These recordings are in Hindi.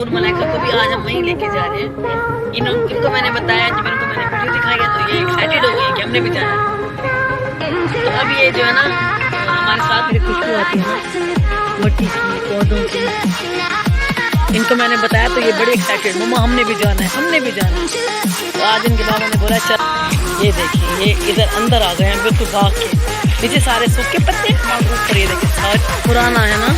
मलाइका को भी आज हम वहीं लेके जा रहे हैं। इनको मैंने बताया, जब इनको मैंने वीडियो दिखाई है तो ये एक्साइटेड हो गई है कि हमने भी जाना है। तो अब ये जो है ना हमारे साथ मेरी खुशबू आती है ना मट्टी की, पौधों की। इनको मैंने बताया तो ये बड़ी एक्साइटेड, मम्मा हमने भी जाना है, हमने भी जाना है। तो आज इनके बाबा ने बोला चल। ये देखिए ये इधर अंदर आ गए हैं बिल्कुल बाग के नीचे, सारे सूखे पत्ते और ऊपर ये देखिए सारा पुराना है ना।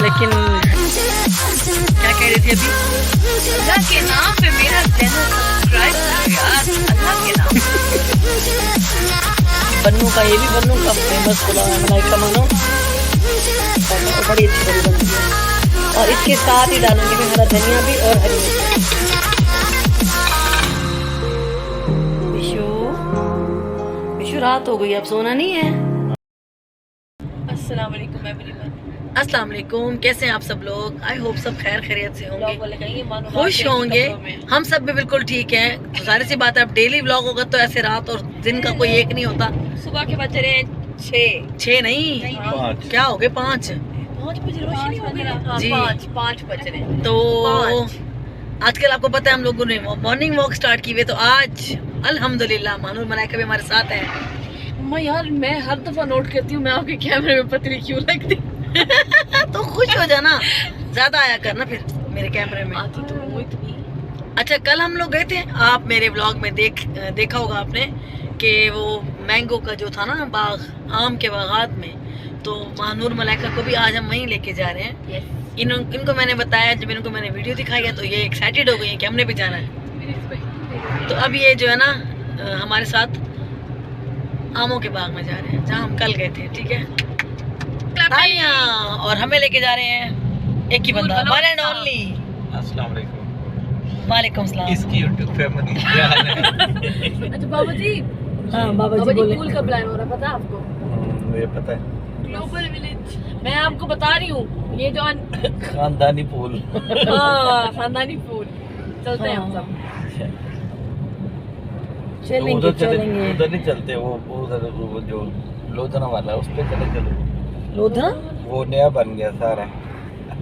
लेकिन क्या कह रही थी अभी, अल्लाह के नाम पे मेरा चैनल सब्सक्राइब करो यार, अल्लाह के नाम। बन्नू का, ये भी बन्नू का फेमस पुलाव है मलाइका मानो, बड़ी अच्छी बड़ी बनती है। और इसके साथ ही डालूंगी मैं हरा धनिया भी और हरी मिर्च। विशु रात हो गई, अब सोना नहीं है। अस्सलाम वालेकुम एवरीवन। अस्सलाम वालेकुम, कैसे हैं आप सब लोग? आई होप सब खैर खैरियत से होंगे, खुश होंगे। हम सब भी बिल्कुल ठीक हैं। तो सारी सी बात है, अब डेली व्लॉग होगा तो ऐसे रात और दिन का कोई एक नहीं होता। सुबह के बज रहे हैं 6 नहीं 5। क्या हो गए 5 बजे रोशनी हो गई जी, 5 बज रहे। तो आजकल आपको पता है हम लोगों ने मॉर्निंग वॉक स्टार्ट की हुई, तो आज अल्हम्दुलिल्लाह मानूर मलाइका भी हमारे साथ है। मम्मा यार मैं हर दफा नोट करती हूँ मैं आपके कैमरे में पतली क्यों लगती। तो खुश हो जाना, ज्यादा आया करना फिर मेरे कैमरे में। आती तो वो इतनी। अच्छा कल हम लोग गए थे, आप मेरे व्लॉग में देखा होगा आपने कि वो मैंगो का जो था ना बाग, आम के बागात में। तो मानूर मलाइका को भी आज हम वहीं लेके जा रहे हैं। इनको मैंने बताया, जब इनको मैंने वीडियो दिखाई है तो ये एक्साइटेड हो गई है कि हमने भी जाना है। तो अब ये जो है ना हमारे साथ आमों के बाग में जा रहे हैं जहाँ हम कल गए थे, ठीक है। और हमें लेके जा रहे हैं एक ही बंदा, वन एंड ओनली। अस्सलाम वालेकुम। वालेकुम सलाम। इसकी यूट्यूब फैमिली क्या हाल है? अच्छा बाबा जी, हाँ बाबा जी बोले। पूल का प्लान हो रहा है, पता है आपको? मुझे पता है, ग्लोबल विलेज। मैं आपको बता रही हूँ ये जो खानदानी पूल। हाँ खानदानी पूल, चलते हैं हम सब। चलेंगे उधर चलेंगे। उधर नहीं चलते, वो उधर वो जो लोधना वाला है उस पे चले चलो। लोधना वो नया बन गया सारा।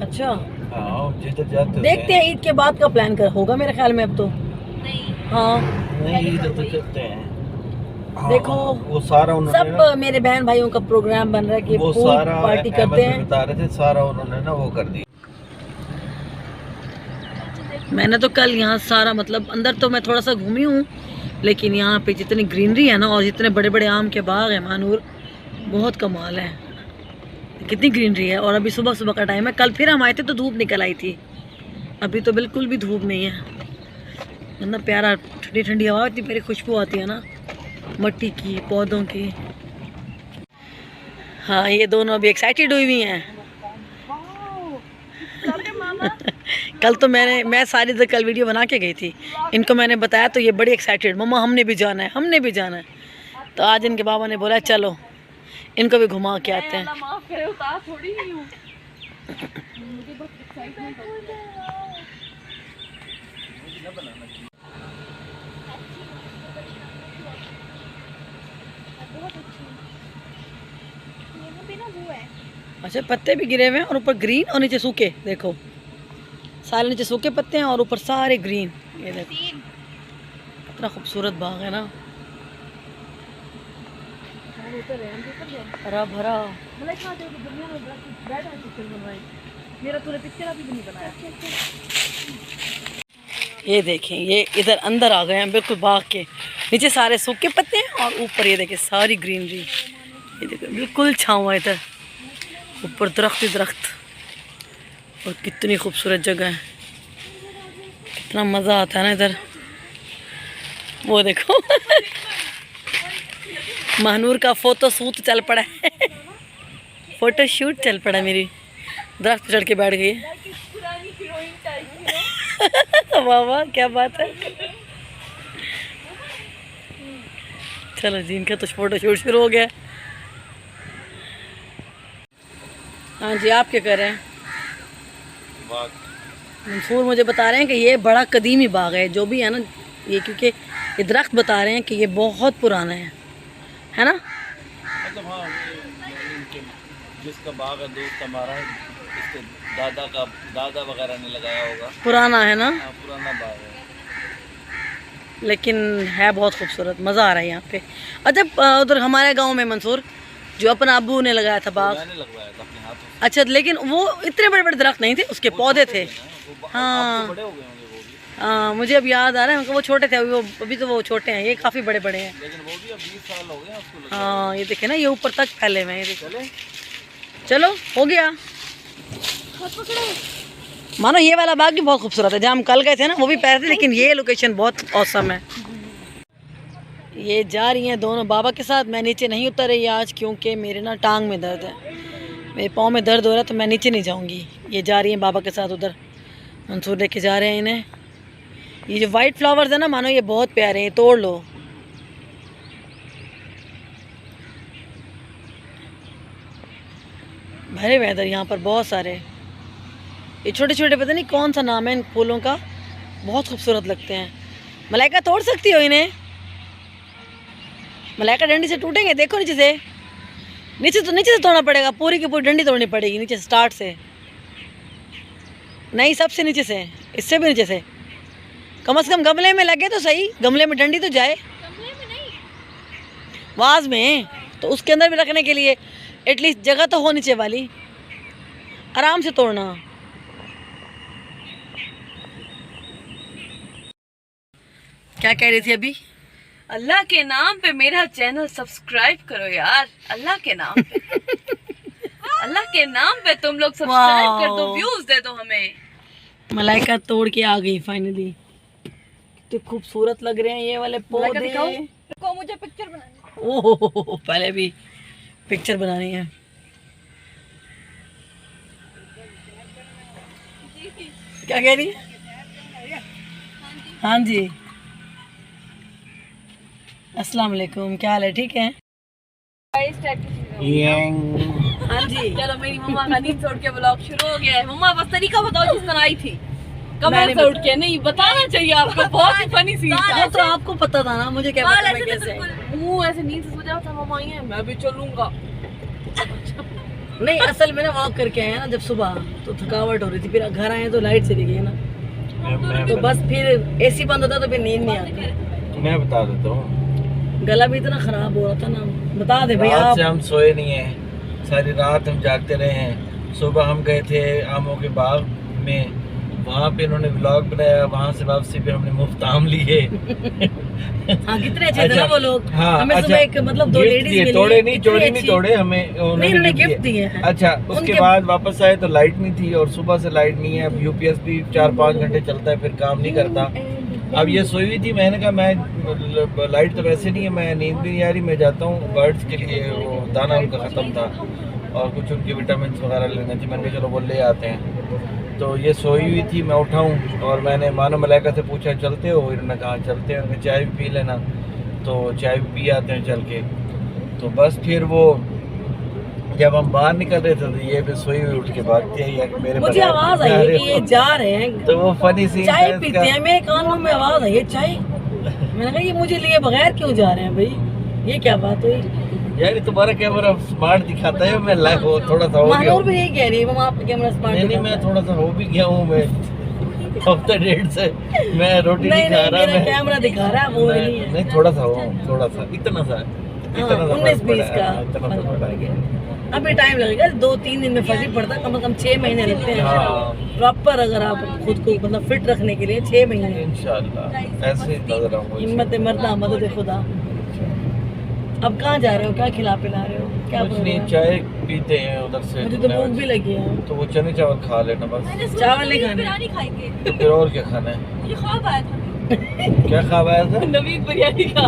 अच्छा हाँ जिधर जाते देखते हैं, ईद के बाद का प्लान कर होगा मेरे ख्याल में अब तो। नहीं हाँ नहीं इधर तो चलते हैं। हाँ, देखो वो सारा उन्होंने सब मेरे बहन भाइयों का प्रोग्राम बन रहा है कि वो पूल सारा पार्टी करते हैं। बता रहे थे, सारा उन्होंने ना वो कर दिया। मैंने तो कल यहाँ सारा मतलब अंदर तो मैं थोड़ा सा घूमी हूँ, लेकिन यहाँ पे जितनी ग्रीनरी है ना और जितने बड़े बड़े आम के बाग है मानूर, बहुत कमाल है। कितनी ग्रीनरी है। और अभी सुबह सुबह का टाइम है। कल फिर हम आए थे तो धूप निकल आई थी, अभी तो बिल्कुल भी धूप नहीं है। इतना प्यारा ठंडी ठंडी हवा, इतनी प्यारी खुशबू आती है ना मट्टी की, पौधों की। हाँ ये दोनों अभी एक्साइटेड हुई हुई हैं। कल तो मैं सारी तो कल वीडियो बना के गई थी, इनको मैंने बताया तो ये बड़ी एक्साइटेड, मम्मा हमने भी जाना है, हमने भी जाना है। तो आज इनके बाबा ने बोला चलो इनको भी घुमा के आते हैं। माफ करे उतार थोड़ी ही हूँ। मुझे बहुत एक्साइटमेंट होती है। अच्छा पत्ते भी गिरे हुए हैं और ऊपर ग्रीन और नीचे सूखे, देखो सारे नीचे सूखे पत्ते हैं और ऊपर सारे ग्रीन। ये देखो कितना खूबसूरत बाग है ना, हरा भरा। मेरा तूने पिक्चर अभी भी नहीं बनाया। ये देखें ये इधर अंदर आ गए हैं बिल्कुल बाग के नीचे, सारे सूखे पत्ते हैं और ऊपर ये देखें सारी ग्रीनरी। ये देखें बिल्कुल छाँव है इधर, ऊपर दरख्त ही दरख्त। और कितनी खूबसूरत जगह है, कितना मज़ा आता है ना इधर। वो देखो महानूर का फोटो शूट चल पड़ा है। फोटो शूट चल पड़ा, मेरी दरख्त पे चढ़ के बैठ गई। वाह वाह क्या बात है। चलो जी इनका तो फोटो शूट शुरू हो गया। हाँ जी आप क्या कर रहे हैं? मंसूर मुझे बता रहे हैं कि ये बड़ा कदीमी बाग है जो भी है ना ये, क्योंकि ये दरख्त बता रहे हैं कि ये बहुत पुराना है ना। मतलब हाँ जिसका बाग है दोस्त हमारा, इसके दादा वगैरह ने लगाया होगा। पुराना है ना, हाँ, पुराना बाग है। लेकिन है बहुत खूबसूरत, मज़ा आ रहा है यहाँ पे। अच्छा उधर हमारे गांव में मंसूर जो अपना अब्बू ने लगाया था बाग, मैंने लगवाया था अपने हाथों से। अच्छा, लेकिन वो इतने बड़े बड़े दरख्त नहीं थे, उसके पौधे थे। हाँ बड़े हो गए होंगे वो भी, हाँ, मुझे अब याद आ रहा है, वो छोटे थे, अभी तो वो छोटे हैं, ये काफ़ी बड़े बड़े हैं। लेकिन वो भी अब 20 साल हो गए उसको लगाए। हाँ ये देखे ना, ये ऊपर तक फैले हुए हैं, ये देखो। चलो हो गया। मानो ये वाला बाग भी बहुत खूबसूरत है, जहाँ हम कल गए थे ना वो भी पैर थे, लेकिन ये लोकेशन बहुत औसम है। ये जा रही हैं दोनों बाबा के साथ। मैं नीचे नहीं उतर रही आज, क्योंकि मेरे ना टांग में दर्द है, मेरे पाँव में दर्द हो रहा है, तो मैं नीचे नहीं जाऊंगी। ये जा रही हैं बाबा के साथ उधर, मंसूर लेके जा रहे हैं इन्हें। ये जो वाइट फ्लावर्स है ना, मानो ये बहुत प्यारे हैं, तोड़ लो। भरे हुए इधर यहाँ पर बहुत सारे, ये छोटे छोटे, पता नहीं कौन सा नाम है इन फूलों का, बहुत खूबसूरत लगते हैं। मलाइका तोड़ सकती हो इन्हें? मलाइका डंडी से टूटेंगे, देखो नीचे से, नीचे से तोड़ना पड़ेगा, पूरी की पूरी डंडी तोड़नी पड़ेगी नीचे से, स्टार्ट से नहीं, सबसे नीचे से, इससे भी नीचे से। कम से कम गमले में लगे तो सही, गमले में डंडी तो जाए, वाज में तो उसके अंदर भी रखने के लिए एटलीस्ट जगह तो हो नीचे वाली। आराम से तोड़ना। क्या कह रही थी अभी? अल्लाह के नाम पे मेरा चैनल सब्सक्राइब करो यार, अल्लाह के नाम पे। अल्लाह के नाम पे तुम लोग सब्सक्राइब कर दो, व्यूज दे दो हमें। मलाइका तोड़ के आ गई फाइनली। कितने खूबसूरत लग रहे हैं ये वाले पौधे। को मुझे पिक्चर बनानी। ओह पहले भी पिक्चर बनानी है। क्या कह रही है? हाँ जी, अस्सलाम वालेकुम, क्या हाल है? ठीक है। हाँ जी, चलो मेरी मम्मा का नींद से उठ के ब्लॉग शुरू हो गया है। मम्मा बस तरीका बताओ जिस तरह आई थी, कमर से उठ के। नहीं बताना चाहिए आपको, बहुत ही फनी सीन था। तो आपको पता था ना, मुझे क्या पता मैं कैसे। मुंह ऐसे नींद से सो जाओ था, मम्मा आई है मैं भी चलूंगा। नहीं असल में ना वॉक करके आए ना जब सुबह, तो थकावट हो रही थी, फिर घर आए तो लाइट चली गई ना, तो बस फिर एसी बंद होता तो फिर नींद नहीं आती। मैं बता देता हूँ, गला भी इतना खराब हो रहा था ना। बता दे भैया रात से हम सोए नहीं हैं, सारी रात हम जागते रहे हैं। सुबह हम गए थे आमों के बाग में, वहाँ पे इन्होंने व्लॉग बनाया, वहाँ से वापसी पे हमने मुफ्त आम लिए। हाँ कितने अच्छे थे ना वो लोग। हाँ, हमें अच्छा, सुबह एक मतलब दो लेडीज के लिए तोड़े नहीं, इतनी चोरी नहीं अच्छी- तोड़े, हमें उन्होंने गिफ्ट दिए हैं। अच्छा उसके बाद वापस आए तो लाइट नहीं थी, और सुबह से लाइट नहीं है। अब यूपीएस भी 4-5 घंटे चलता है, फिर काम नहीं करता। अब ये सोई हुई थी, मैंने कहा मैं लाइट तो वैसे नहीं है, मैं नींद भी नहीं आ रही, मैं जाता हूँ बर्ड्स के लिए, वो दाना उनका ख़त्म था और कुछ उनके विटामिन वगैरह लेने थे, मैंने कहा चलो वो ले आते हैं। तो ये सोई हुई थी, मैं उठाऊँ और मैंने मानो मलाइका से पूछा चलते हो? इन्होंने कहा चलते हैं, उन्होंने चाय भी पी लेना, तो चाय भी पी आते हैं चल के। तो बस फिर वो जब हम बाहर निकल रहे थे तो ये भी सोई हुई उठ के भागती है, या मेरे मुझे आवाज आई है कि ये जा रहे हैं, तो वो फनी सीन चाय पीते हैं, मेरे कानों में आवाज आई है चाय। मैंने कहा ये मुझे लिए बगैर क्यों जा रहे हैं भाई, ये क्या बात हुई? यार तुम्हारा कैमरा स्मार्ट दिखाता है, मैं लाइव हो थोड़ा सा हो गया मानूर हूँ। भी यही कह रही है, मम्मा आपका कैमरा स्मार्ट नहीं दिखाता मैं है। थोड़ा सा हो भी गया हूँ, मैं हफ्ते डेढ़ से मैं रोटी नहीं खा रहा, मेरा मैं कैमरा दिखा रहा है, वो नहीं है। नहीं थोड़ा सा हो, थोड़ा सा, इतना सा 19-20 का इतना सा फर्क पड़ा पड़ है। गया। अभी टाइम लगेगा, 2-3 दिन में फर्क ही पड़ता, कम से कम 6 महीने लगते हैं हाँ। प्रॉपर। अगर आप खुद को मतलब फिट रखने के लिए 6 महीने। इंशाल्लाह ऐसे ही लग रहा हूँ। हिम्मत मर्दा मदद खुदा। अब कहाँ जा रहे हो, क्या खिला पिला रहे हो, क्या कुछ बोल रहे नहीं, हो? चाय पीते हैं उधर से, मुझे तो भूख भी लगी है। तो वो चने चावल खा लेना बस। चावल नहीं खाने? बिरयानी खाएंगे। तो फिर और क्या खाना है? मुझे ख्वाब आया था क्या ख्वाब आया था? नवीद बिरयानी का,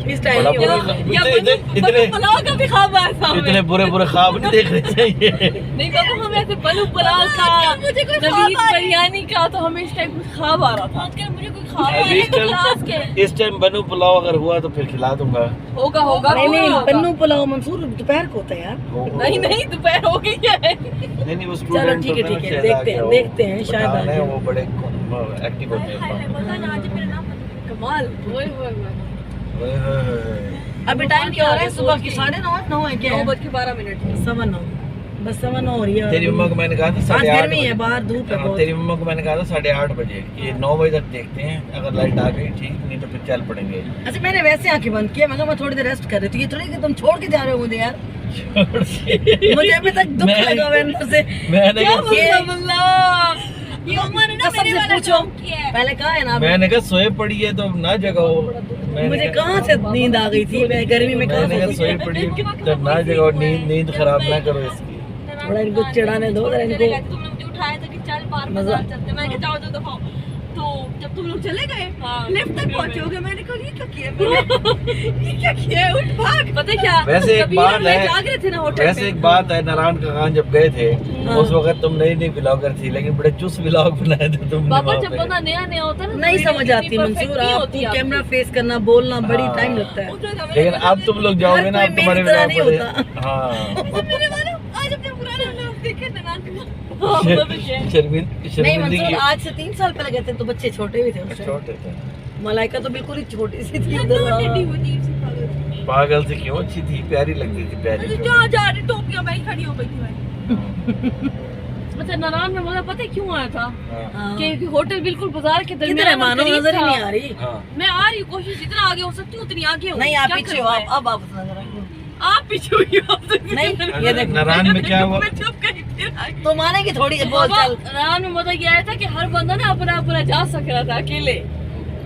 इस टाइम बड़ा नहीं बुरा होगा। या इतने पुलाव का भी ख्वाब आया था हमें। इतने बुरे बुरे ख्वाब नहीं देखने चाहिए। नहीं बाबू हमें ऐसे बलू पुलाव का, नवीद बिरयानी का, तो हमें इस टाइम कुछ ख्वाब आ रहा था। मुझे कोई ख्वाब अभी इस टाइम बनू पुलाव अगर हुआ तो फिर खिला दूंगा। होगा नहीं नहीं, होगा। पन्नू पुलाव मंसूर दोपहर को होता है यार। नहीं दोपहर हो गई है। नहीं वो चलो स्टूडेंट ठीक है, देखते हैं शायद आ जाए। वो बड़े एक्टिव होते हैं। कमाल। ओए होए होए। अभी टाइम क्या हो रहा है? सुबह की 9:30 9 है क्या? 9:12 7:09। बस 9:15 हो रही है। तेरी मम्मा को मैंने कहा था आज 8:30 गर्मी है, बजे। बाहर धूप है हाँ, बहुत। तेरी मम्मा को मैंने कहा था 8:30 बजे, ये 9 बजे तक देखते हैं, अगर लाइट आ गई ठीक, नहीं तो फिर चल पड़ेंगे। अच्छा मैंने वैसे आंखें बंद किया, मैं थोड़ी देर रेस्ट कर रही थी। ये थोड़ी कि तुम छोड़ के जा रहे हो मुझे यार। मुझे अभी तक दुख लगा हुआ है अंदर से। मैंने क्या कहा ये उम्र है ना, कसम मेरे से वाला पूछो, काम किया है। पहले कहा है ना, मैंने कहा सोए पड़ी है तो ना जगाओ। मुझे कहाँ से नींद आ गई थी, मैं गर्मी में कहाँ मैंने कहा से। सोए पड़ी है तो ना जगाओ, नींद खराब ना करो इसकी। थोड़ा इनको चिढ़ाने दो, जरा इनको तुमने मुझे उठाया था कि चल बाहर मजा- बाजार चलते, मैं कहा जाओ तो दफाओ। तो जब तुम लोग चले गए लिफ्ट तक पहुंचोगे, मैंने कहा ये क्या किया मैंने? ये क्या किया है? उठ भाग। पता है क्या, वैसे एक कबीर बात और मैं है, जाग रहे थे ना होटल वैसे में। एक बात है, नारायण का खान जब गए थे हाँ। उस वक्त तुम नई ब्लॉगर थी, लेकिन बड़े चुस्त ब्लॉग बनाए थे तुमने बाबा वहाँ जब पे। बंदा नया नया होता है ना, नहीं तो समझ वीडियो आती इतनी perfect मंसूर, नहीं आपको होती आपकी। कैमरा फेस करना, बोलना बड़ी हाँ। टाइम लगता है। उसमें हमें लेकिन लगा अब तुम लोग जाओगे ना, हर अब कोई तुम्हारे मेरी तरह ब्लॉग नहीं बड़े- हाँ मेरे वाले आज अपने पुराने लोग देखे ना हाँ, शर्मिंदगी नहीं मंसूर, आज से 3 साल पहले गए थे तो बच्चे छोटे भी थे उस टाइम। छोटे थे। मलाइका तो बिल्कुल ही छोटी सी थी। पागल से क्यों, अच्छी थी, प्यारी लगती थी, प्यारी। जहाँ जा रही टोपियां मैं खड़ी हो गई थी भाई। अच्छा नारायण में मुझे पता है क्यों आया था हाँ। कि होटल बिल्कुल बाजार के किधर है दरमियान मानो, करीब नजर ही था। नहीं आ रही। हाँ। मैं आ रही हूँ, कोशिश जितना आगे हो सकती हूँ उतनी आगे हूँ। नहीं आप क्या पीछे हो, करूँ मैं? आप नजर आएंगे। आप पीछे हुई हो नहीं ये देखो, नारायण में क्या हुआ? मैं चुप गई फिर आई। तो मानेगी थोड़ी बोल बाबा, चल। नारायण में मजा ये आया था कि हर बंदा ना अपना अपना जा सक रहा था अकेले।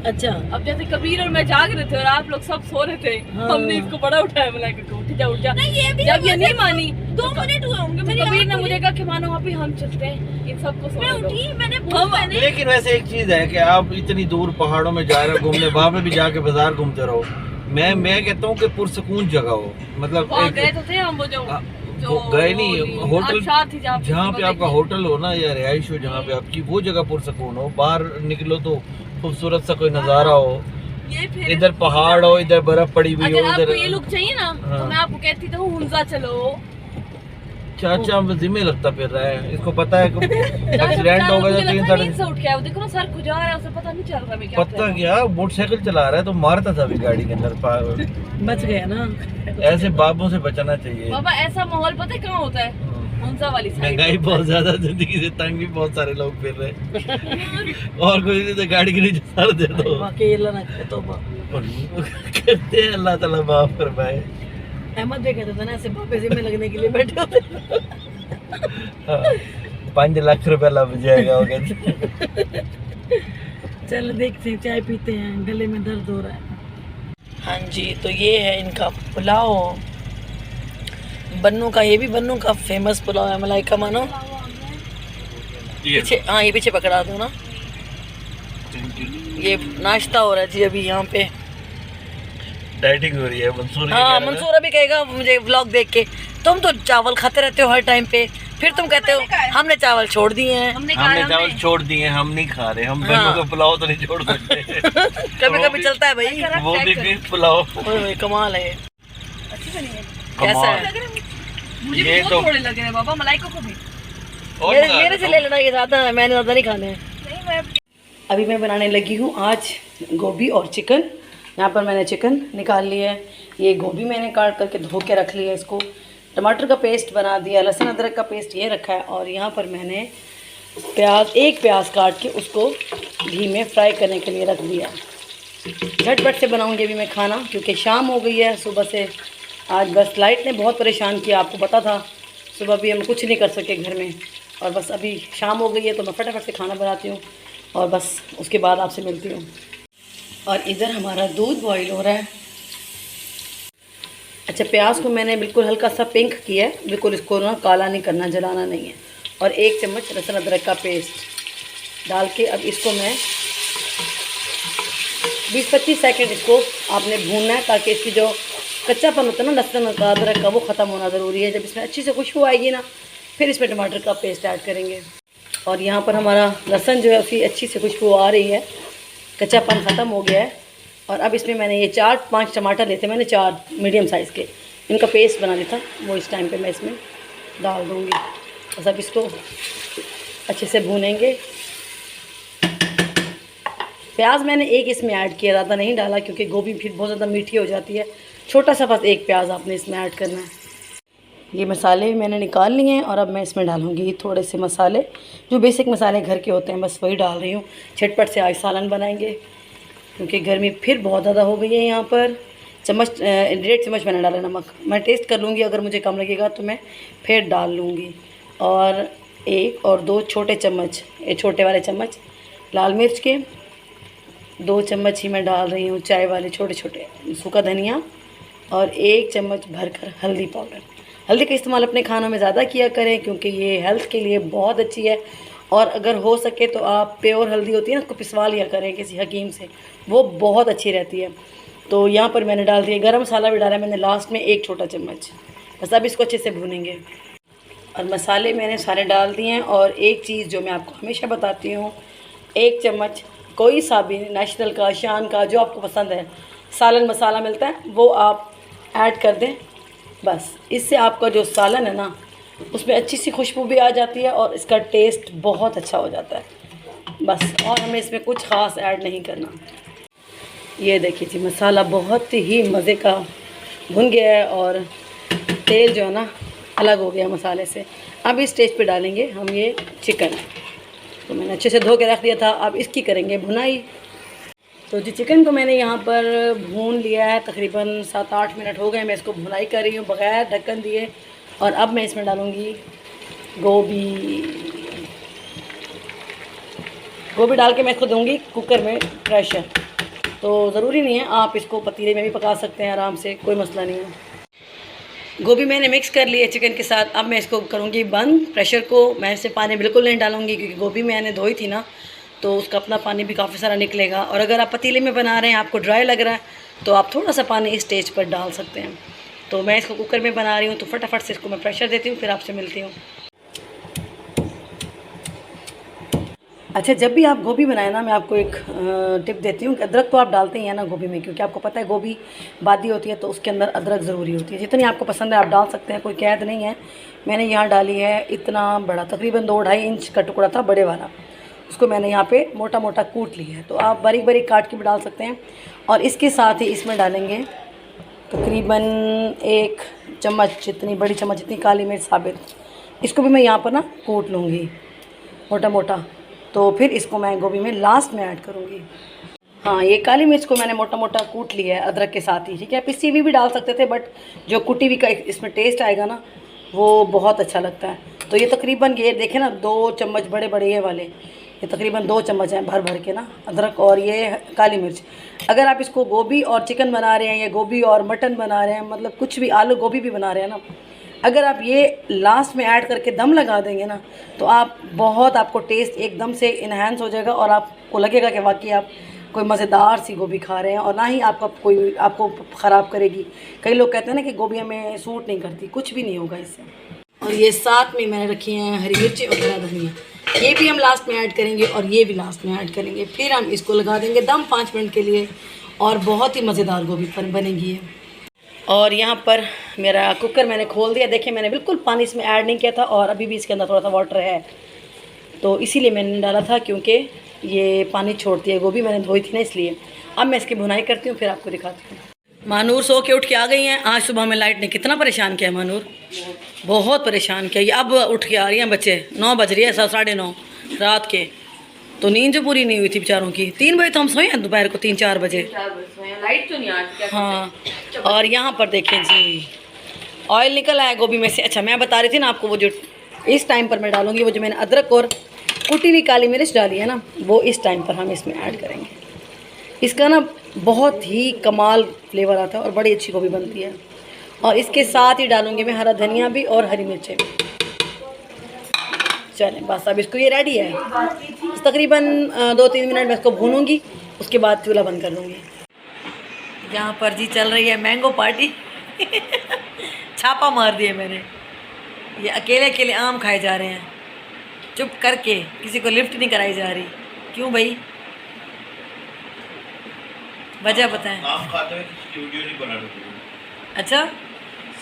अच्छा अब जैसे कबीर और मैं जाग रहे थे और आप लोग सब सो रहे थे, हाँ। हमने इसको बड़ा उठाया, बोला कि उठ जा उठ जा। जब ये नहीं मानी 2 मिनट हुए होंगे, मेरी कबीर ने मुझे कहा कि मानो अभी हम चलते हैं, इन सबको मैं उठी, मैंने लेकिन वैसे एक चीज है कि आप इतनी दूर पहाड़ों में जा रहे हो घूमने, वहाँ पे भी जाके बाजार घूमते रहो। मैं कहता हूँ कि पुरसकून जगह हो, मतलब वहाँ गए एक तो थे हम, वो जो गए नहीं, होटल आबशार थी जहाँ पे आपका होटल हो ना या रिहाइश हो, जहाँ पे आपकी वो जगह पुरसकून हो, बाहर निकलो तो खूबसूरत सा कोई नजारा हो, ये फिर इधर पहाड़ हो, इधर बर्फ पड़ी हुई हो, अगर आपको इधर ये लुक चाहिए ना तो हाँ। मैं आपको कहती तो हुंजा चलो। चाचा हम जिम्मे लगता फिर रहा है, इसको पता है कि एक्सीडेंट होगा मुझे तो 3 लगता है साढ़े नींद से उठ गया, वो देखो ना सर खुजा रहा है, उसे पता नहीं चल रहा मैं क्या कर पता रहा हूँ। क्या मोटरसाइकिल चला रहा है तो मारता था अभी गाड़ी के अंदर बच गया ना। ऐसे बाबों से बचना चाहिए। बाबा ऐसा माहौल पता है कहाँ होता है, हुंजा वाली साइड। महंगाई बहुत ज्यादा, जिंदगी से तंग भी बहुत सारे लोग फिर रहे और कोई नहीं तो गाड़ी के नीचे सर दे दो। वाकई अल्लाह ना करे तौबा। करते हैं, अल्लाह ताला माफ फरमाए। अहमद भी कहते थे ना ऐसे बापे जिम्मे लगने के लिए बैठे होते। 5 लाख रुपया लग जाएगा वो कहते। चल देखते हैं, चाय पीते हैं, गले में दर्द हो रहा है। हाँ जी, तो ये है इनका पुलाव, बन्नू का, ये भी बन्नू का फेमस पुलाव है। मलाइका मानो पीछे, हाँ ये पीछे पकड़ा दो ना। ये नाश्ता हो रहा है जी अभी यहाँ पे। डाइटिंग हो रही है मंसूर। हाँ मंसूर अभी कहेगा मुझे व्लॉग देख के, तुम तो चावल खाते रहते हो हर टाइम पे, फिर तुम कहते हो हमने चावल छोड़ दिए हैं। हमने हमने चावल छोड़ दिए, हम नहीं खा रहे, हम बन्नू का पुलाव तो नहीं छोड़ सकते। कभी कभी चलता है भाई। वो भी फिश पुलाव। ओए कमाल है। अच्छी बनी है, कैसा है? लग रहा है मुझे ये बहुत तो- थोड़े लग रहे हैं बाबा, मलाइका को भी और मेरे से ले लेना, ये ज़्यादा है, मैंने ज़्यादा नहीं खाने हैं। नहीं। मैं अभी मैं बनाने लगी हूँ आज गोभी और चिकन। यहाँ पर मैंने चिकन निकाल लिया है, ये गोभी मैंने काट करके धो के रख लिया है, इसको टमाटर का पेस्ट बना दिया, लहसुन अदरक का पेस्ट ये रखा है, और यहाँ पर मैंने एक प्याज काट के उसको घी में फ्राई करने के लिए रख दिया। झटपट से बनाऊँगी अभी मैं खाना, क्योंकि शाम हो गई है। सुबह से आज बस लाइट ने बहुत परेशान किया, आपको पता था सुबह भी हम कुछ नहीं कर सके घर में, और बस अभी शाम हो गई है तो मैं फटाफट से खाना बनाती हूँ और बस उसके बाद आपसे मिलती हूँ। और इधर हमारा दूध बॉईल हो रहा है। अच्छा, प्याज को मैंने बिल्कुल हल्का सा पिंक किया है, बिल्कुल इसको ना काला नहीं करना, जलाना नहीं है। और 1 चम्मच लहसुन अदरक का पेस्ट डाल के अब इसको मैं 20-25 सेकंड इसको आपने भूनना है, ताकि इसकी जो कच्चापन होता है ना लहसुन का अदरक का, वो ख़त्म होना ज़रूरी है। जब इसमें अच्छी से खुशबू आएगी ना, फिर इसमें टमाटर का पेस्ट ऐड करेंगे। और यहाँ पर हमारा लहसुन जो है उसकी अच्छी से खुशबू आ रही है, कच्चापन ख़त्म हो गया है। और अब इसमें मैंने ये 4-5 टमाटर लेते, मैंने 4 मीडियम साइज़ के, इनका पेस्ट बना लिया था, वो इस टाइम पे मैं इसमें डाल दूँगी। बस अब इसको अच्छे से भूनेंगे। प्याज मैंने एक इसमें ऐड किया, ज़्यादा नहीं डाला, क्योंकि गोभी फिर बहुत ज़्यादा मीठी हो जाती है। छोटा सा बस 1 प्याज आपने इसमें ऐड करना है। ये मसाले मैंने निकाल लिए हैं और अब मैं इसमें डालूँगी थोड़े से मसाले, जो बेसिक मसाले घर के होते हैं, बस वही डाल रही हूँ। झटपट से आज सालन बनाएंगे क्योंकि गर्मी फिर बहुत ज़्यादा हो गई है। यहाँ पर 1.5 चम्मच मैंने डाला नमक, मैं टेस्ट कर लूँगी, अगर मुझे कम लगेगा तो मैं फिर डाल लूँगी। और 1 और 2 छोटे चम्मच, ये छोटे वाले चम्मच लाल मिर्च के, 2 चम्मच ही मैं डाल रही हूँ चाय वाले छोटे छोटे सूखा धनिया, और 1 चम्मच भरकर हल्दी पाउडर। हल्दी का इस्तेमाल अपने खानों में ज़्यादा किया करें क्योंकि ये हेल्थ के लिए बहुत अच्छी है। और अगर हो सके तो आप प्योर हल्दी होती है ना, उसको पिसवा लिया करें किसी हकीम से, वो बहुत अच्छी रहती है। तो यहाँ पर मैंने डाल दिया गरम मसाला भी डाला मैंने लास्ट में 1 छोटा चम्मच। बस अब इसको अच्छे से भूनेंगे और मसाले मैंने सारे डाल दिए हैं। और एक चीज़ जो मैं आपको हमेशा बताती हूँ, 1 चम्मच कोई सा भी नेशनल का, शान का, जो आपको पसंद है सालन मसाला मिलता है वो आप ऐड कर दें। बस इससे आपका जो सालन है ना उसमें अच्छी सी खुशबू भी आ जाती है और इसका टेस्ट बहुत अच्छा हो जाता है। बस और हमें इसमें कुछ ख़ास ऐड नहीं करना। ये देखिए जी मसाला बहुत ही मज़े का भुन गया है और तेल जो है ना अलग हो गया मसाले से। अब इस स्टेज पे डालेंगे हम ये चिकन, तो मैंने अच्छे से धो के रख दिया था। अब इसकी करेंगे भुनाई। तो जी चिकन को मैंने यहाँ पर भून लिया है, तकरीबन 7-8 मिनट हो गए मैं इसको भुनाई कर रही हूँ बग़ैर ढक्कन दिए। और अब मैं इसमें डालूँगी गोभी डाल के मैं इसको दूँगी कुकर में प्रेशर। तो ज़रूरी नहीं है, आप इसको पतीले में भी पका सकते हैं आराम से, कोई मसला नहीं है। गोभी मैंने मिक्स कर ली है चिकन के साथ। अब मैं इसको करूँगी बंद प्रेशर को। मैं इससे पानी बिल्कुल नहीं डालूँगी क्योंकि गोभी मैंने धोई थी ना, तो उसका अपना पानी भी काफ़ी सारा निकलेगा। और अगर आप पतीले में बना रहे हैं, आपको ड्राई लग रहा है, तो आप थोड़ा सा पानी इस स्टेज पर डाल सकते हैं। तो मैं इसको कुकर में बना रही हूँ, तो फटाफट से इसको मैं प्रेशर देती हूँ, फिर आपसे मिलती हूँ। अच्छा, जब भी आप गोभी बनाएं ना, मैं आपको एक टिप देती हूँ कि अदरक तो आप डालते ही हैं ना गोभी में, क्योंकि आपको पता है गोभी बादी होती है तो उसके अंदर अदरक ज़रूरी होती है। जितनी आपको पसंद है आप डाल सकते हैं, कोई कैद नहीं है। मैंने यहाँ डाली है इतना बड़ा, तकरीबन 2-2.5 इंच का टुकड़ा था बड़े वाला, उसको मैंने यहाँ पे मोटा मोटा कूट लिया है। तो आप बारीक बारीक काट के भी डाल सकते हैं। और इसके साथ ही इसमें डालेंगे तकरीबन 1 चम्मच जितनी, बड़ी चम्मच जितनी काली मिर्च साबित, इसको भी मैं यहाँ पर ना कूट लूँगी मोटा मोटा। तो फिर इसको मैं गोभी में लास्ट में ऐड करूँगी। हाँ, ये काली मिर्च को मैंने मोटा मोटा कूट लिया है अदरक के साथ ही, ठीक है। पिसी हुई भी डाल सकते थे, बट जो कुटी हुई का इसमें टेस्ट आएगा ना वो बहुत अच्छा लगता है। तो ये तकरीबन ये देखें ना 2 चम्मच बड़े बड़े ये वाले, ये तकरीबन 2 चम्मच हैं भर भर के ना अदरक और ये काली मिर्च। अगर आप इसको गोभी और चिकन बना रहे हैं या गोभी और मटन बना रहे हैं, मतलब कुछ भी, आलू गोभी भी बना रहे हैं ना, अगर आप ये लास्ट में ऐड करके दम लगा देंगे ना, तो आप बहुत, आपको टेस्ट एकदम से इन्हांस हो जाएगा और आपको लगेगा कि वाकई आप कोई मज़ेदार सी गोभी खा रहे हैं और ना ही आपको ख़राब करेगी। कई लोग कहते हैं ना कि गोभी हमें सूट नहीं करती, कुछ भी नहीं होगा इससे। और ये साथ में मैंने रखी हैं हरी मिर्ची और हरा धनिया, ये भी हम लास्ट में ऐड करेंगे और ये भी लास्ट में ऐड करेंगे। फिर हम इसको लगा देंगे दम 5 मिनट के लिए और बहुत ही मज़ेदार गोभी बनेगी ये। और यहाँ पर मेरा कुकर मैंने खोल दिया। देखिए मैंने बिल्कुल पानी इसमें ऐड नहीं किया था और अभी भी इसके अंदर थोड़ा सा वाटर है, तो इसीलिए मैंने डाला था क्योंकि ये पानी छोड़ती है गोभी, मैंने धोई थी ना इसलिए। अब मैं इसकी भुनाई करती हूँ, फिर आपको दिखाती हूँ। मानूर सो के उठ के आ गई हैं। आज सुबह में लाइट ने कितना परेशान किया मानूर, बहुत परेशान किया। ये अब उठ के आ रही हैं, बच्चे 9 बज रही है, 9:30 रात के। तो नींद जो पूरी नहीं हुई थी बेचारों की। 3 बजे तो हम सोए हैं, दोपहर को 3-4 बजे। लाइट तो नहीं आती। हाँ, और यहाँ पर देखें जी ऑयल निकल आया गोभी में से। अच्छा, मैं बता रही थी ना आपको, वो जो इस टाइम पर मैं डालूँगी, वो जो मैंने अदरक और कुटी हुई काली मिर्च डाली है ना, वो इस टाइम पर हम इसमें ऐड करेंगे। इसका ना बहुत ही कमाल फ्लेवर आता है और बड़ी अच्छी गोभी बनती है। और इसके साथ ही डालूँगी मैं हरा धनिया भी और हरी मिर्चें भी। चलें बस, अब इसको ये रेडी है। तकरीबन 2-3 मिनट में इसको भूनूंगी, उसके बाद चूल्हा बंद कर दूँगी। यहाँ पर जी चल रही है मैंगो पार्टी। छापा मार दिए मैंने। ये अकेले अकेले आम खाए जा रहे हैं चुप करके, किसी को लिफ्ट नहीं कराई जा रही। क्यों भाई, वजह बताएं। आम खाते हुए वीडियो नहीं बना रही। अच्छा,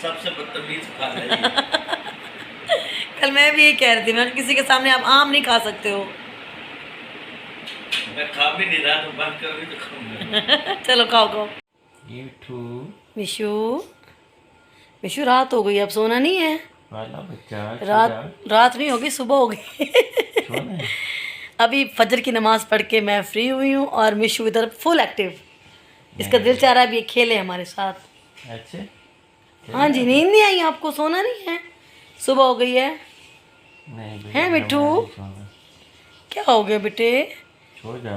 सबसे बदतमीज खा रही है। कल मैं भी यही कह रही थी, मैं किसी के सामने आप आम नहीं खा सकते हो। मैं खा भी नहीं रहा, तो बंद करोगे तो खाऊंगा। चलो खाओ खाओ। यूट्यूब विशु मिशु रात हो गई, अब सोना नहीं है। वाला बच्चा रात नहीं होगी, सुबह हो गई। सोना है। अभी फजर की नमाज पढ़ के मैं फ्री हुई हूँ और मिशु इधर फुल एक्टिव। इसका दिल चाह रहा है अभी ये खेले हमारे साथ। अच्छे हाँ जी, नींद नहीं आई आपको, सोना नहीं है, सुबह हो गई है। नहीं बेटा, हैं मिट्टू, मैं नहीं सोना। क्या हो गया बेटे? सो जा,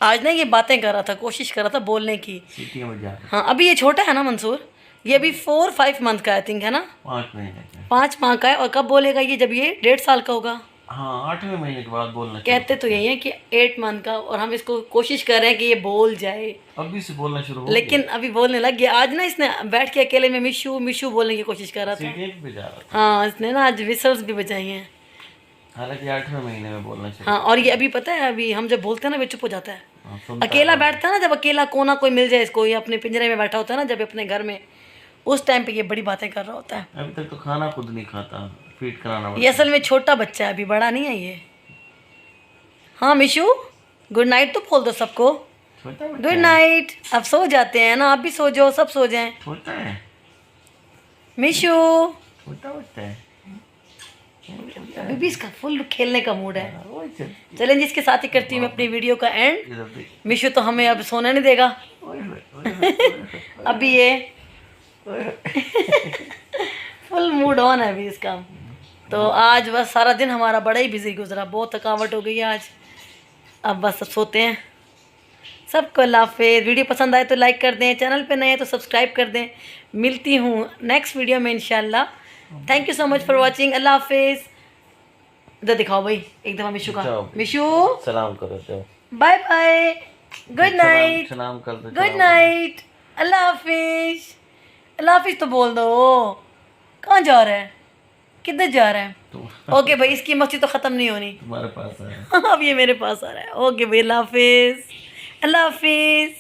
आज ना ये बातें कर रहा था, कोशिश कर रहा था बोलने की। सीटियां बजा। हाँ, अभी ये छोटा है ना मंसूर, ये अभी 4-5 मंथ का आई थिंक है ना, 5 महीने का। 5 माह का है। और कब बोलेगा ये? जब ये 1.5 साल का होगा। हाँ, 8वें महीने के बाद बोलना कहते तो यही है कि 8 मंथ का, और हम इसको कोशिश कर रहे हैं कि ये बोल जाए, अभी से बोलना शुरू हो लेकिन अभी बोलने लग गया। आज ना इसने बैठ के अकेले में मिशू मिशू बोलने की कोशिश कर रहा था। सीटियां भी बजा रहा था। हाँ, इसने ना आज विसल्स भी बजाई हैं। हालांकि 8वें महीने में बोलना शुरू। हाँ, और ये अभी पता है, अभी हम जब बोलते हैं ना, वे चुप हो जाता है। हाँ, सुनता अकेला है। बैठता है ना, जब अकेला कोना कोई मिल जाए इसको, ये अपने पिंजरे में बैठा होता है ना जब अपने घर में, उस टाइम पे ये बड़ी बातें कर रहा होता है। अभी तक तो खाना खुद नहीं खाता, फीड कराना ये पड़ता असल में छोटा बच्चा है, अभी बड़ा नहीं है ये। हाँ मिशू, गुड नाइट तो बोल दो सबको। है। छोटा बच्चा गुड है। नाइट। अब सो जाते हैं ना, आप भी सो जाओ, सब सो जाएं। छोटा है, मिशू, छोटा बच्चा है। अभी भी इसका फुल खेलने का मूड है। हाँ, वही चल। चलें जी, इसके साथ ही करती हूँ मैं अपनी वीडियो का एंड। इधर देख। मिशू तो हमें अब सोने नहीं देगा ओए होए, ओए होए। अभी ये फुल मूड ऑन है अभी इसका। तो आज बस सारा दिन हमारा बड़ा ही बिजी गुजरा, बहुत थकावट हो गई है आज। अब बस सब सोते हैं। सबको अल्लाह हाफिज़। वीडियो पसंद आए तो लाइक कर दें, चैनल पे नए हैं तो सब्सक्राइब कर दें। मिलती हूँ नेक्स्ट वीडियो में इंशाल्लाह। Thank you so much for watching. अल्लाह हाफिज़। इधर दिखाओ भाई एक दफ़ा मिशू का। जाओ। मिशू, सलाम करो, जाओ। बाय बाय, गुड नाइट, सलाम कर दो। गुड नाइट, अल्लाह हाफिज़। अल्लाह हाफिज़ तो बोल दो। कहाँ जा रहा है, किधर जा रहा है? तुम ओके भाई, इसकी मस्ती तो ख़त्म नहीं होनी। तुम्हारे पास है। अब ये मेरे पास आ रहा है। ओके भाई, अल्लाह हाफिज़, अल्लाह हाफिज़।